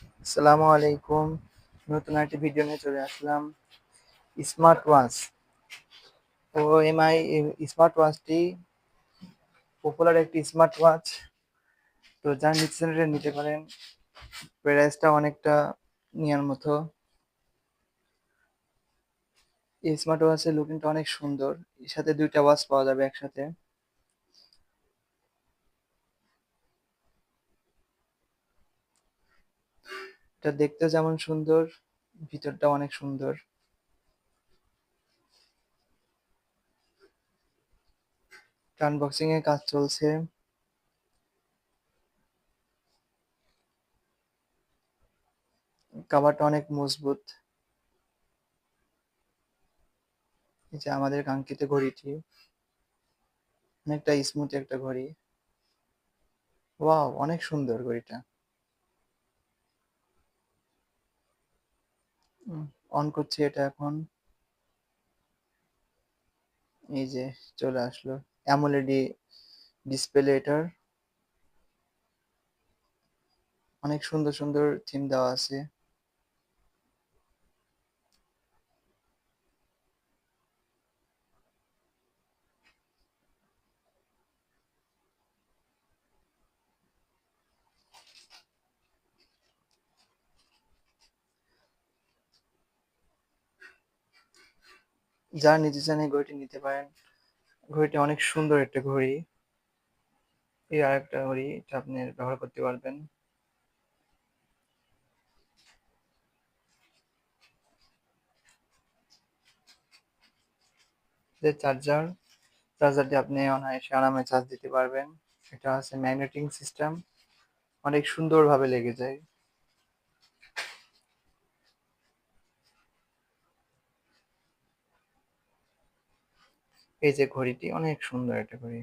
আসসালামু আলাইকুম। নতুন আরেকটি ভিডিও নিয়ে চলে আসলাম। Smart watch. তো এমআই স্মার্ট ওয়াচটি পপুলার একটি স্মার্ট ওয়াচ। তো যারা নিতে চান এটা নিতে পারেন। প্রাইসটা অনেকটা নেওয়ার মতো। এই স্মার্ট ওয়াচের লুকিংটা অনেক সুন্দর। এর সাথে ২টা ওয়াচ পাওয়া যাবে একসাথে। এটা দেখতে যেমন সুন্দর, ভিতরটা অনেক সুন্দর। আনবক্সিং এর কাজ চলছে। কভারটা অনেক মজবুত। এই যে আমাদের কাঙ্ক্ষিত ঘড়িটি, অনেকটা স্মুথ একটা ঘড়ি। ওয়াও! অনেক সুন্দর ঘড়িটা। অন করছি এটা এখন। এই যে চলে আসলো অ্যামোলেড ডিসপ্লে এটার। অনেক সুন্দর সুন্দর থিম দেওয়া আছে। যারা নিতে চান এই ঘড়িটি নিতে পারেন। ঘড়িটি অনেক সুন্দর একটা ঘড়ি। এই আরেকটা ঘড়ি, এটা আপনি ব্যবহার করতে পারবেন। যে চার্জারটি আপনি অনায়াসে আরামে চার্জ দিতে পারবেন। এটা আছে ম্যাগনেটিক সিস্টেম, অনেক সুন্দরভাবে লেগে যায়। এই যে ঘড়িটি অনেক সুন্দর একটা ঘড়ি।